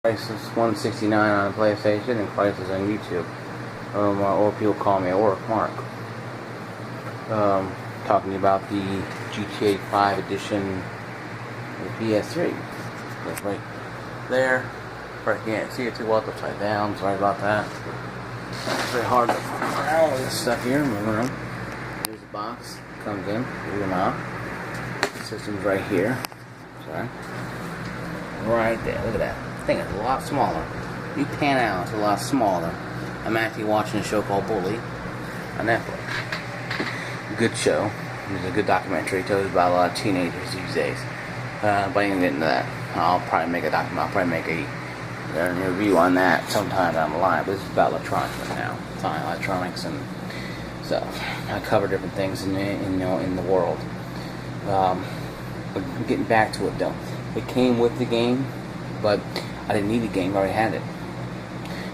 Crisis 169 on PlayStation and Crisis on YouTube. Or people call me at work, Mark. Talking about the GTA 5 edition of the PS3. That's right there. Probably can't see it too well, it's upside down. Sorry about that. It's very hard to find all this stuff here in my room. There's a box. Comes in. Believe it or not. The system's right here. Sorry. Right there. Look at that. The thing is a lot smaller. You pan out, it's a lot smaller. I'm actually watching a show called Bully on Netflix. Good show. It's a good documentary. It tells about a lot of teenagers these days. But I ain't get into that. I'll probably make a review on that sometime down the line. But this is about electronics right now. It's on electronics and stuff. I cover different things in the world. But getting back to it though. It came with the game, but I didn't need the game. I already had it.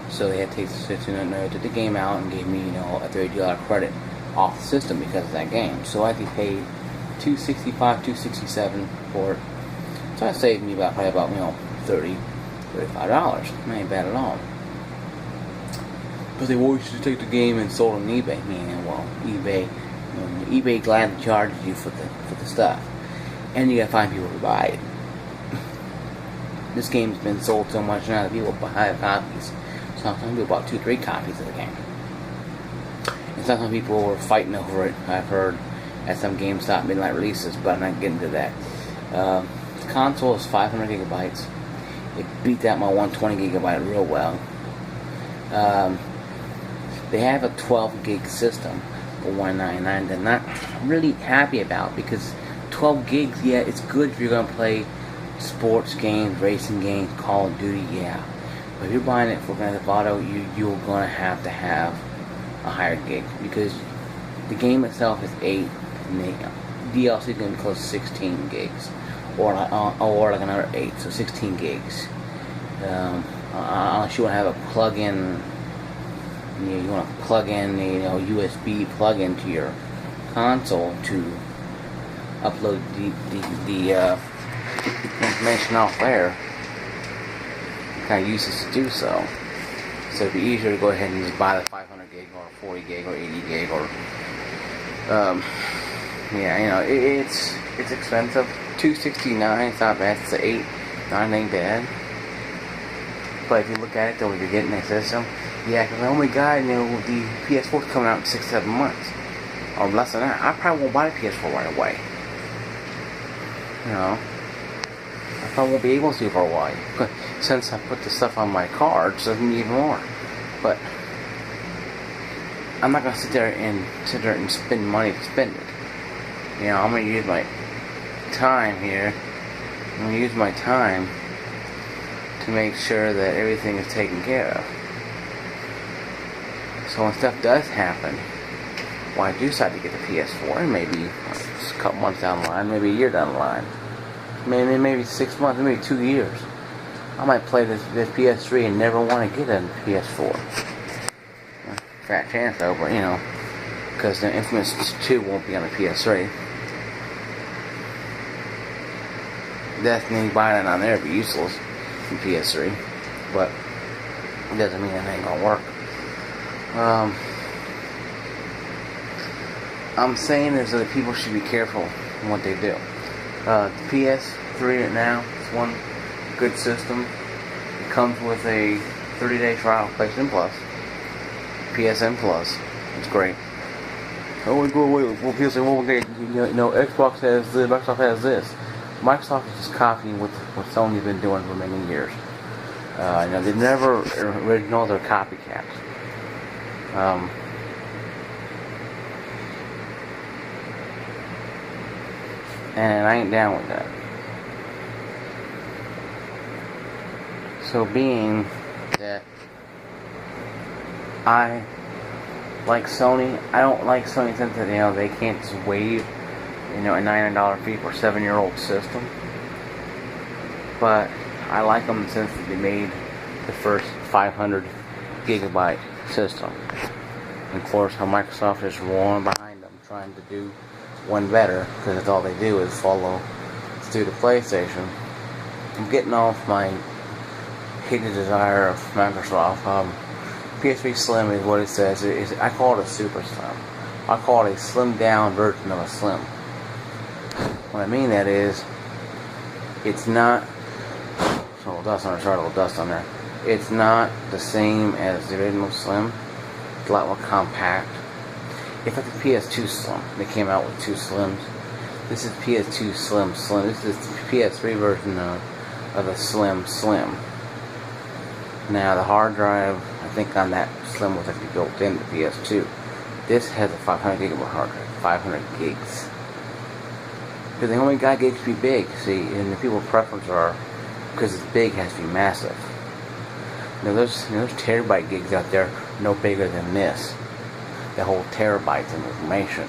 So they had to take the system and took the game out and gave me, a $30 credit off the system because of that game. So I actually paid $265, $267 for it. So that saved me probably about $30, $35. It ain't bad at all. But they always used to take the game and sold it on eBay. eBay gladly charges you for the stuff, and you gotta find people to buy it. This game's been sold so much now that people buy copies. Sometimes people bought 2-3 copies of the game. And sometimes people were fighting over it, I've heard, at some GameStop midnight releases, but I'm not getting to that. The console is 500 gigabytes. It beat out my 120 gigabyte real well. They have a 12 gig system for $199 that I'm not really happy about, because 12 gigs, yeah, it's good if you're going to play sports games, racing games, Call of Duty, yeah. But if you're buying it for Grand Theft Auto, you're going to have a higher gig, because the game itself is 8, and the DLC is going to be close to 16 gigs, or like another 8, so 16 gigs. Unless you want to have a plug-in, you want to plug in USB plug-in to your console to upload the information off there. Kind of useless to do so. So it'd be easier to go ahead and just buy the 500 gig or 40 gig or 80 gig or it's expensive. $269, it's not bad. It's an 8, not ain't bad. But if you look at it though, if you're getting that system, yeah, because oh my god, the PS4's coming out in 6-7 months or less than that. I probably won't buy the PS4 right away. I probably won't be able to for a while. But since I put the stuff on my cards, so I need more. But I'm not gonna sit there and spend money to spend it. I'm gonna use my time here. I'm gonna use my time to make sure that everything is taken care of. So when stuff does happen, I do decide to get the PS4, and maybe a couple months down the line, maybe a year down the line, maybe 6 months, maybe 2 years, I might play this PS3 and never want to get a PS4. Fat chance though, but because the Infamous 2 won't be on the PS3. Definitely buying it on there would be useless in PS3, but it doesn't mean it ain't gonna work. I'm saying is that people should be careful in what they do. The PS3 right now is one good system. It comes with a 30-day trial, PlayStation Plus, PSN Plus. It's great. Oh, we go away. Well, people say, well, okay, Xbox has this, Microsoft has this. Microsoft is just copying what Sony's been doing for many years. They never original, they're copycats. And I ain't down with that. So being that I like Sony, I don't like Sony since that they can't just waive a $900 fee for a 7-year-old system. But I like them since they made the first 500 gigabyte system. And of course, how Microsoft is roaring behind them, trying to do one better, because that's all they do is follow through the PlayStation. I'm getting off my hidden desire of Microsoft. PS3 Slim is what it says. I call it a super slim. I call it a slimmed down version of a slim. What I mean that is, it's not. There's a little dust on there. Sorry, a little dust on there. It's not the same as the original Slim. It's a lot more compact. It's like the PS2 Slim. They came out with two Slims. This is PS2 Slim. This is the PS3 version of the Slim. Now the hard drive, I think on that Slim was actually built into PS2. This has a 500 gigabyte hard drive, 500 gigs. Because they only got gigs to be big, see, and the people's preference are, because it's big, it has to be massive. Now there's terabyte gigs out there no bigger than this. The whole terabytes of information.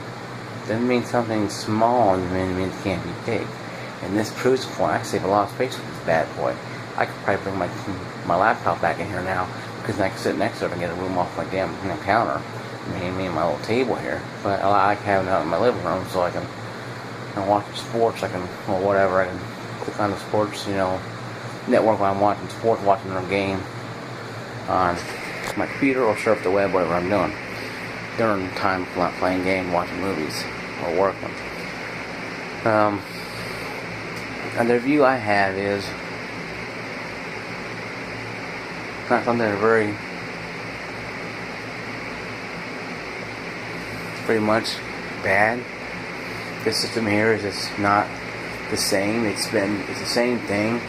Doesn't mean something small, it means it can't be big. And this proves the point. I save a lot of space with this bad boy. I could probably bring my laptop back in here now, because I can sit next to it and get a room off my damn counter. Me and my little table here. But I like having it out in my living room so I can watch sports. I can, or whatever. I can click on the sports, network when I'm watching sports, watching a game on my computer, or surf the web, whatever I'm doing. During time not playing games, watching movies, or working. And the review I have is not something very, pretty much bad. This system here is just not the same. It's the same thing,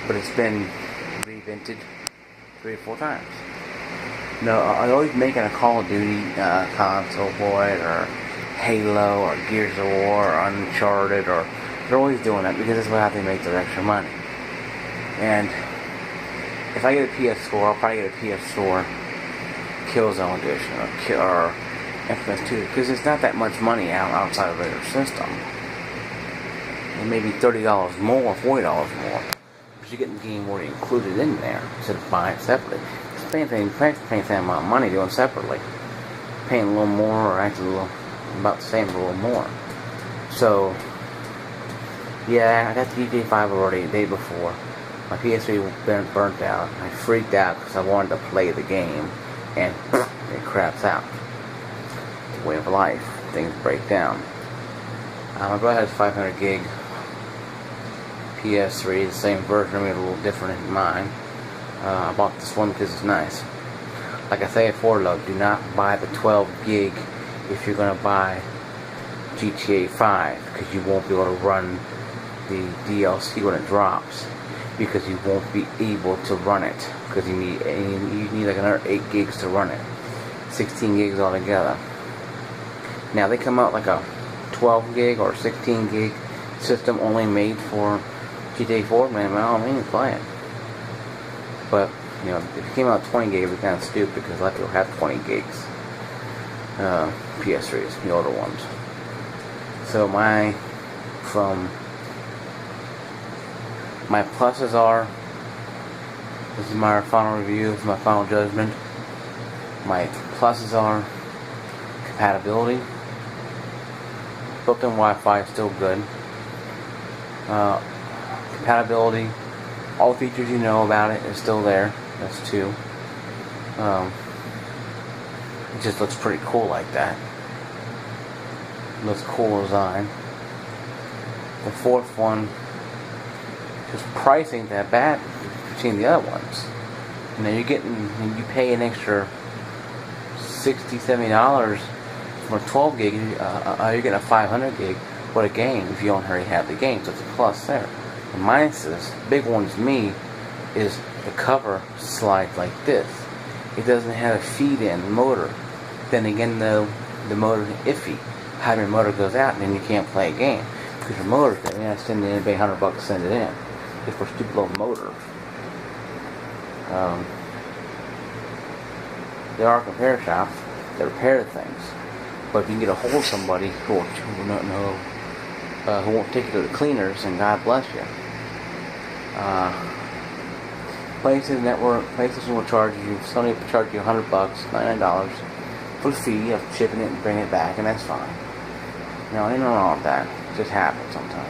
but it's been reinvented 3 or 4 times. No, I'm always making a Call of Duty console for it, or Halo, or Gears of War, or Uncharted, or they're always doing that because that's how they make their extra money. And if I get a PS4, I'll probably get a PS4 Killzone Edition, or Infamous 2, because it's not that much money outside of their system. It may be $30 more, $40 more, but you're getting the game already included in there instead of buying it separately. Paying the same amount of money doing it separately. Paying a little more, or actually about the same, a little more. So, yeah, I got the GTA 5 already the day before. My PS3 burnt out. I freaked out because I wanted to play the game, and it craps out. It's a way of life. Things break down. My brother has 500 gig PS3, the same version, I mean, a little different than mine. I bought this one because it's nice. Like I say at Forload, do not buy the 12 gig if you're going to buy GTA 5, because you won't be able to run the DLC when it drops, because you won't be able to run it, because you need like another 8 gigs to run it. 16 gigs altogether. Now they come out like a 12 gig or 16 gig system only made for GTA 4, man, by all means play it. But, if it came out 20 gig, it would be kind of stupid, because a lot of people have 20 gigs. PS3s, the older ones. So my pluses are, this is my final review, this is my final judgment. My pluses are compatibility. Built-in Wi-Fi is still good. Compatibility. All the features you know about it is still there. That's 2. It just looks pretty cool like that. It looks cool design. The 4th one, just pricing that bad between the other ones. You pay an extra $60, $70 for a 12 gig. You're getting a 500 gig for a game if you don't already have the game. So it's a plus there. The minuses, big one to me, is the cover slides like this. It doesn't have a feed-in motor. Then again, the motor is iffy. How your motor goes out, and then you can't play a game, because your motor's there. You have to send it in, pay $100 to send it in, just for a stupid little motor. There are repair shops that repair things, but if you can get a hold of somebody who won't take you to the cleaners, and God bless you. PlayStation will charge you, Sony will charge you $100, $99 for the fee of shipping it and bringing it back, and that's fine. Ain't nothing wrong with that. It just happens sometimes,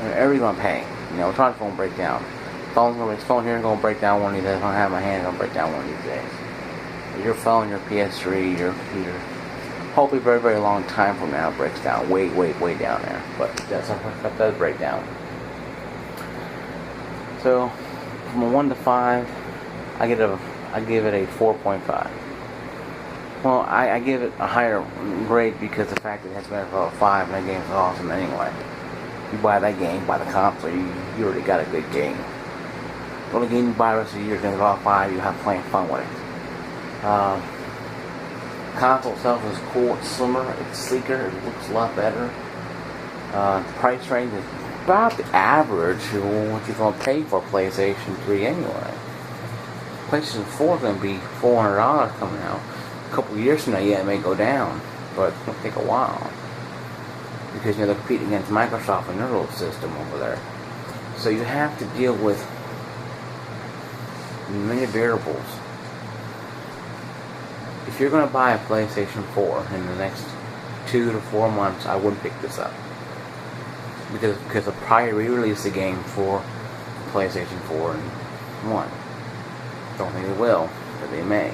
everybody's gonna pay. Electronics won't break down. phone here is gonna break down one of these days. I don't have my hand, gonna break down one of these days. Your phone, your PS3, your computer. Hopefully, very, very long time from now, it breaks down way, way, way down there. But that does break down. So, from a 1 to 5, I give it a 4.5. Well, I give it a higher grade because the fact that it has Battlefield 5 and that game is awesome anyway. You buy that game, buy the console, you already got a good game. The only game you buy the rest of the year is Battlefield 5, you have playing fun with it. Console itself is cool, it's slimmer, it's sleeker, it looks a lot better. The price range is about the average of what you're going to pay for PlayStation 3 anyway. PlayStation 4 is going to be $400 coming out. A couple of years from now, yeah, it may go down, but it's going to take a while. Because, they're competing against Microsoft and their little system over there. So you have to deal with many variables. If you're going to buy a PlayStation 4 in the next 2 to 4 months, I wouldn't pick this up. Because they'll probably re-release the game for PlayStation 4 and 1. Don't think they will, but they may.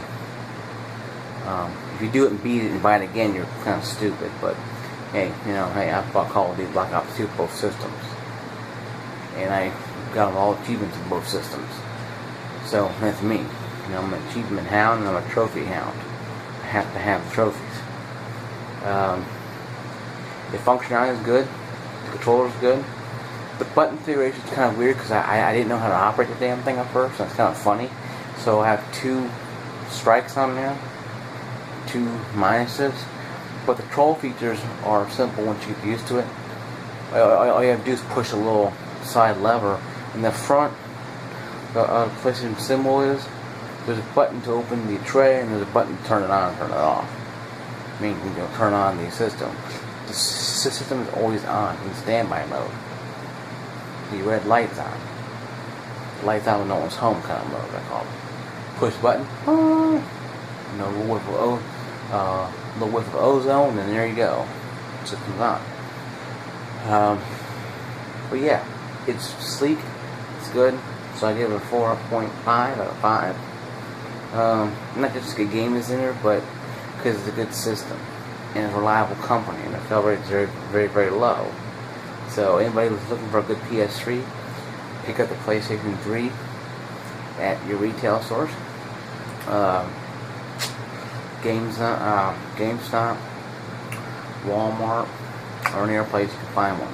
If you do it and beat it and buy it again, you're kind of stupid. But hey, I bought Call of Duty Black Ops 2 both systems, and I got all achievements in both systems. So that's me. I'm an achievement hound and I'm a trophy hound. I have to have the trophies. The functionality is good. The controller is good. The button configuration is kind of weird because I didn't know how to operate the damn thing at first. That's kind of funny. So I have 2 strikes on there, 2 minuses. But the control features are simple once you get used to it. All you have to do is push a little side lever. In the front, the PlayStation symbol there's a button to open the tray and there's a button to turn it on and turn it off. I mean, you can turn on the system. The system is always on in standby mode. The red light's on. Lights on when no one's home kind of mode, I call it. Push button. Little whiff of ozone, and there you go. System's on. But yeah, it's sleek. It's good. So I give it a 4.5 out of 5. Not just a good game is in there, but because it's a good system and a reliable company, and the fail rate is very, very, very low. So anybody who's looking for a good PS3, pick up the PlayStation 3 at your retail stores. GameStop, Walmart, or any other place you can find one.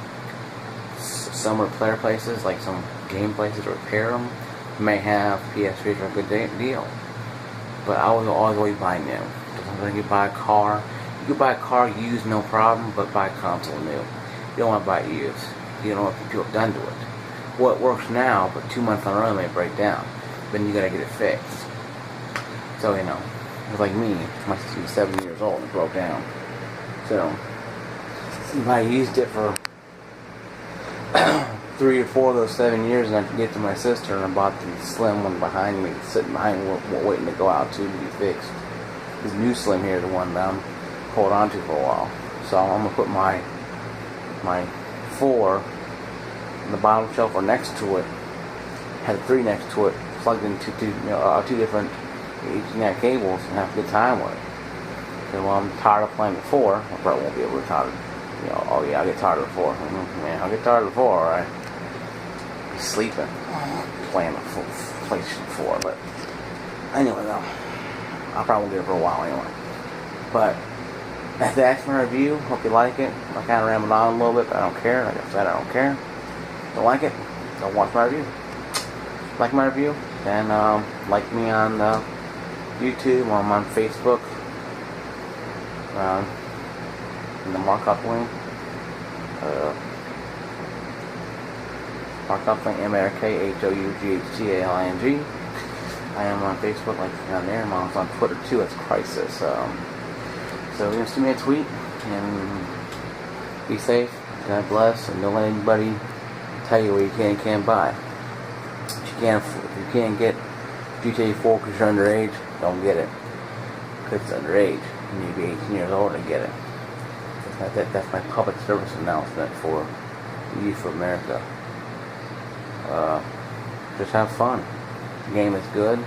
Some repair places, like some game places, repair them, may have PS3s for a good deal. But I would always buy new. When you buy a car, you can buy a car used, no problem, but buy a console new. You don't want to buy it used. You don't want people done to it. Well, it works now, but 2 months on the road it may break down. Then you gotta get it fixed. So, it's like me. My system was 7 years old and it broke down. So, if I used it for 3 or 4 of those 7 years, and I could get to my sister, and I bought the slim one behind me, sitting behind me, waiting to go out to be fixed. This new slim here is the one that I'm holding on to for a while. So I'm gonna put my 4 on the bottom shelf or next to it. Had 3 next to it, plugged into 2 different Ethernet cables, and have a good time with it. And when I'm tired of playing the 4, I probably won't be able to tired. Oh yeah, I'll get tired of the 4. Man, I'll get tired of the 4, alright. Be sleeping, playing the PlayStation 4, but anyway, though, I probably won't get it for a while anyway. But that's my review. Hope you like it. I kind of rambled on a little bit, but I don't care. Like I said, I don't care. Don't like it? Don't watch my review. Like my review? Then like me on YouTube, or I'm on Facebook. In the markup link. Markup link MarkHoughUghtaling. I am on Facebook, like down there. I'm also on Twitter too. It's Crisis. So just send me a tweet and be safe. God bless, and don't let anybody tell you what you can and can't buy. If you can't get GTA 4 because you're underage, don't get it. Because it's underage. You need to be 18 years old to get it. That's my public service announcement for the Youth for America. just have fun. The game is good.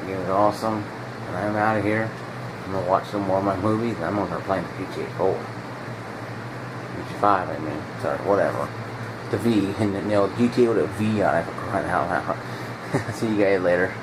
The game is awesome. And I'm out of here. I'm gonna watch some more of my movies. And I'm gonna start playing the GTA 4. GTA 5, I mean. Sorry, whatever. The V, and GTA with a V on it, for crying out loud. See you guys later.